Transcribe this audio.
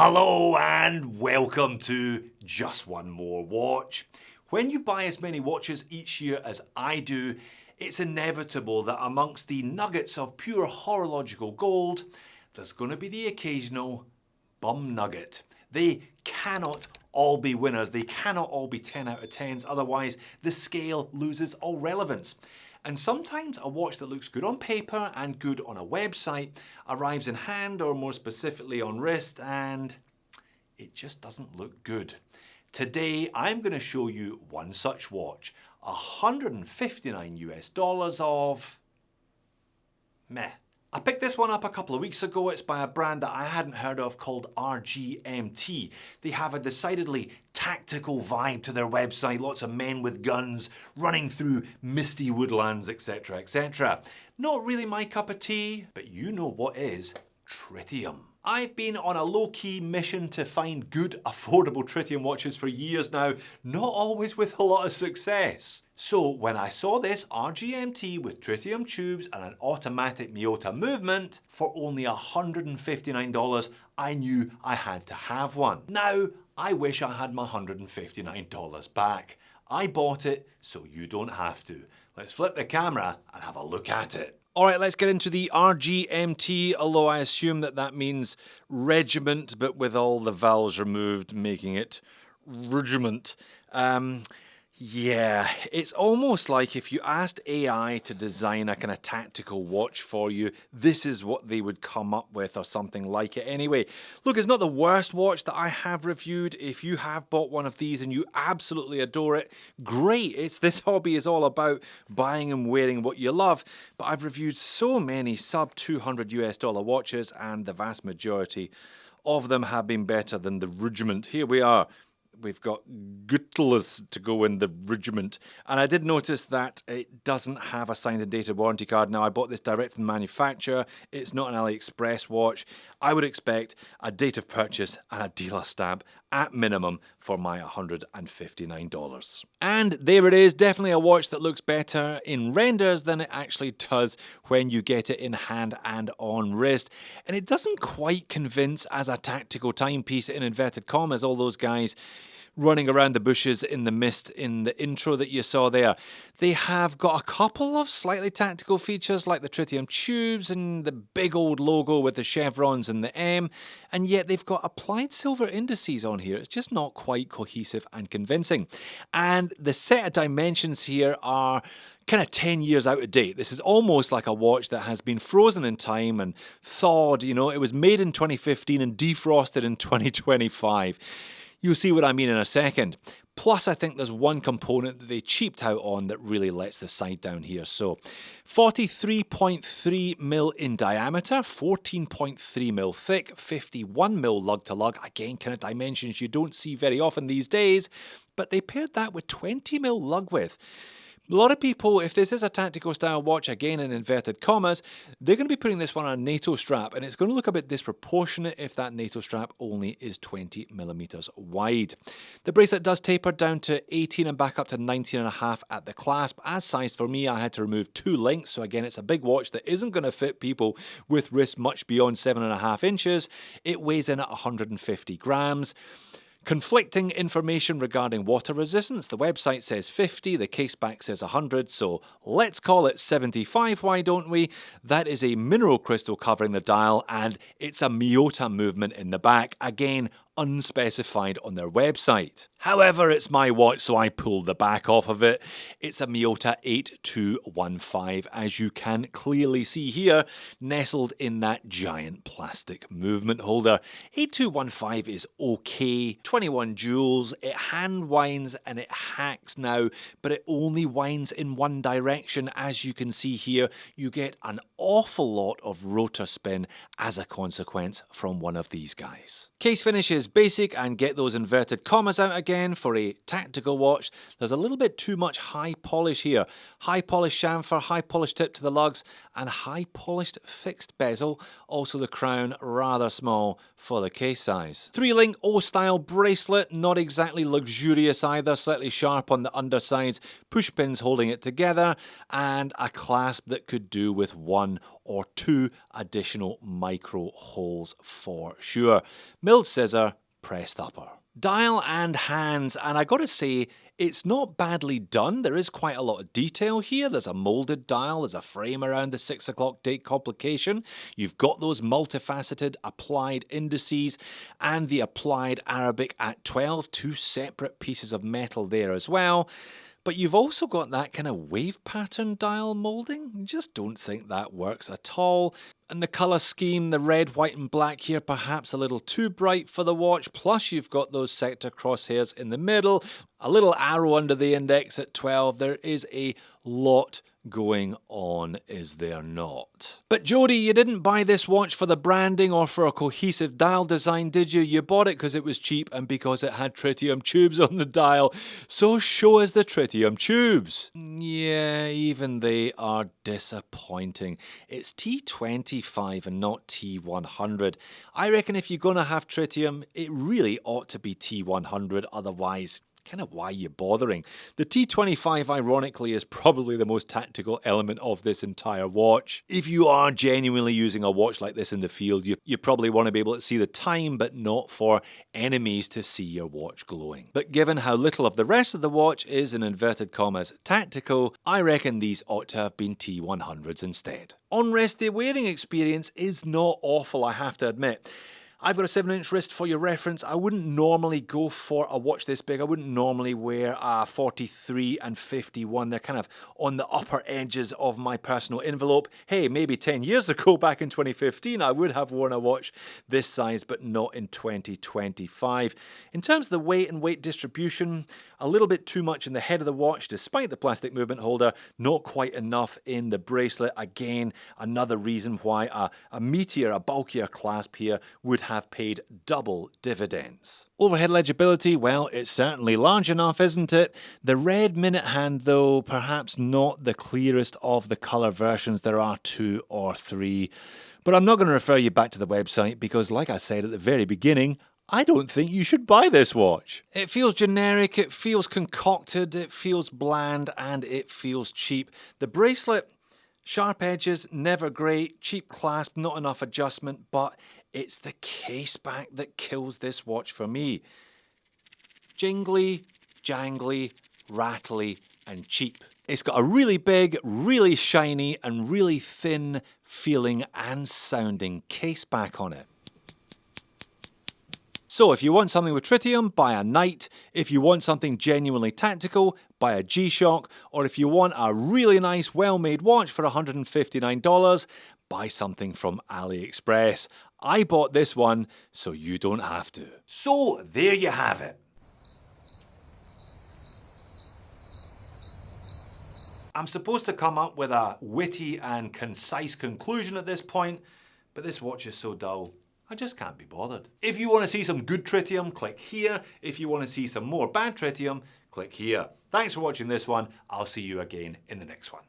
Hello and welcome to Just One More Watch. When you buy as many watches each year as I do, it's inevitable that amongst the nuggets of pure horological gold, there's going to be the occasional bum nugget. They cannot all be winners. They cannot all be 10 out of 10s, otherwise the scale loses all relevance. And sometimes a watch that looks good on paper and good on a website arrives in hand, or more specifically on wrist, and it just doesn't look good. Today I'm going to show you one such watch, $159 of meh. I picked this one up a couple of weeks ago. It's by a brand that I hadn't heard of called RGMT. They have a decidedly tactical vibe to their website, lots of men with guns running through misty woodlands, etc, etc. Not really my cup of tea, but you know what is Tritium. I've been on a low-key mission to find good, affordable Tritium watches for years now, not always with a lot of success. So when I saw this RGMT with Tritium tubes and an automatic Miyota movement for only $159, I knew I had to have one. Now, I wish I had my $159 back. I bought it so you don't have to. Let's flip the camera and have a look at it. Alright, let's get into the RGMT, although I assume that means regiment, but with all the vowels removed, making it regiment. Yeah, it's almost like if you asked AI to design a kind of tactical watch for you, this is what they would come up with, or something like it anyway. Look, it's not the worst watch that I have reviewed. If you have bought one of these and you absolutely adore it, great. This hobby is all about buying and wearing what you love. But I've reviewed so many sub $200 watches, and the vast majority of them have been better than the regiment. Here we are. We've got Gutless to go in the regiment. And I did notice that it doesn't have a signed and dated warranty card. Now, I bought this direct from the manufacturer. It's not an AliExpress watch. I would expect a date of purchase and a dealer stamp at minimum for my $159. And there it is, definitely a watch that looks better in renders than it actually does when you get it in hand and on wrist. And it doesn't quite convince as a tactical timepiece in inverted commas, all those guys running around the bushes in the mist in the intro that you saw there. They have got a couple of slightly tactical features like the Tritium tubes and the big old logo with the chevrons and the M, and yet they've got applied silver indices on here. It's just not quite cohesive and convincing. And the set of dimensions here are kind of 10 years out of date. This is almost like a watch that has been frozen in time and thawed. You know, it was made in 2015 and defrosted in 2025. You'll see what I mean in a second. Plus, I think there's one component that they cheaped out on that really lets the side down here. So, 43.3 mil in diameter, 14.3 mil thick, 51 mil lug to lug. Again, kind of dimensions you don't see very often these days. But they paired that with 20 mil lug width. A lot of people, if this is a tactical style watch, again in inverted commas, they're going to be putting this one on a NATO strap, and it's going to look a bit disproportionate if that NATO strap only is 20 millimeters wide. The bracelet does taper down to 18 and back up to 19.5 at the clasp. As sized for me, I had to remove 2 links, so again, it's a big watch that isn't going to fit people with wrists much beyond 7.5 inches. It weighs in at 150 grams. Conflicting information regarding water resistance. The website says 50, the case back says 100, so let's call it 75, why don't we? That is a mineral crystal covering the dial, and it's a Miyota movement in the back. Again, unspecified on their website. However, it's my watch, so I pulled the back off of it. It's a Miyota 8215, as you can clearly see here, nestled in that giant plastic movement holder. 8215 is okay, 21 joules, it hand winds and it hacks now, but it only winds in one direction. As you can see here, you get an awful lot of rotor spin as a consequence from one of these guys. Case finish is basic, and get those inverted commas out again for a tactical watch. There's a little bit too much high polish here. High polished chamfer, high polished tip to the lugs, and high polished fixed bezel. Also the crown rather small for the case size. 3-link O-style bracelet, not exactly luxurious either, slightly sharp on the undersides, push pins holding it together, and a clasp that could do with one or 2 additional micro holes for sure. Milled scissor, pressed upper. Dial and hands, and I gotta say, it's not badly done. There is quite a lot of detail here. There's a moulded dial, there's a frame around the 6 o'clock date complication. You've got those multifaceted applied indices and the applied Arabic at 12, 2 separate pieces of metal there as well. But you've also got that kind of wave pattern dial moulding. I just don't think that works at all. And the colour scheme, the red, white and black here, perhaps a little too bright for the watch. Plus you've got those sector crosshairs in the middle, a little arrow under the index at 12. There is a lot going on, is there not? But Jody, you didn't buy this watch for the branding or for a cohesive dial design, did you? You bought it because it was cheap and because it had tritium tubes on the dial. So show us the tritium tubes. Yeah, even they are disappointing. It's T25 and not T100. I reckon if you're going to have tritium, it really ought to be T100, otherwise kind of why you're bothering. The T25, ironically, is probably the most tactical element of this entire watch. If you are genuinely using a watch like this in the field, you probably want to be able to see the time, but not for enemies to see your watch glowing. But given how little of the rest of the watch is, in inverted commas, tactical, I reckon these ought to have been T100s instead. On wrist, the wearing experience is not awful, I have to admit. I've got a 7-inch wrist for your reference. I wouldn't normally go for a watch this big. I wouldn't normally wear a 43 and 51. They're kind of on the upper edges of my personal envelope. Hey, maybe 10 years ago, back in 2015, I would have worn a watch this size, but not in 2025. In terms of the weight and weight distribution, a little bit too much in the head of the watch, despite the plastic movement holder, not quite enough in the bracelet. Again, another reason why a meatier, a bulkier clasp here would have paid double dividends. Overhead legibility, well, it's certainly large enough, isn't it? The red minute hand, though, perhaps not the clearest of the colour versions. There are 2 or 3. But I'm not going to refer you back to the website because, like I said at the very beginning, I don't think you should buy this watch. It feels generic, it feels concocted, it feels bland, and it feels cheap. The bracelet, sharp edges, never great, cheap clasp, not enough adjustment, but it's the case back that kills this watch for me. Jingly, jangly, rattly, and cheap. It's got a really big, really shiny, and really thin feeling and sounding case back on it. So if you want something with tritium, buy a Knight. If you want something genuinely tactical, buy a G-Shock. Or if you want a really nice, well-made watch for $159, buy something from AliExpress. I bought this one, so you don't have to. So there you have it. I'm supposed to come up with a witty and concise conclusion at this point, but this watch is so dull, I just can't be bothered. If you want to see some good tritium, click here. If you want to see some more bad tritium, click here. Thanks for watching this one. I'll see you again in the next one.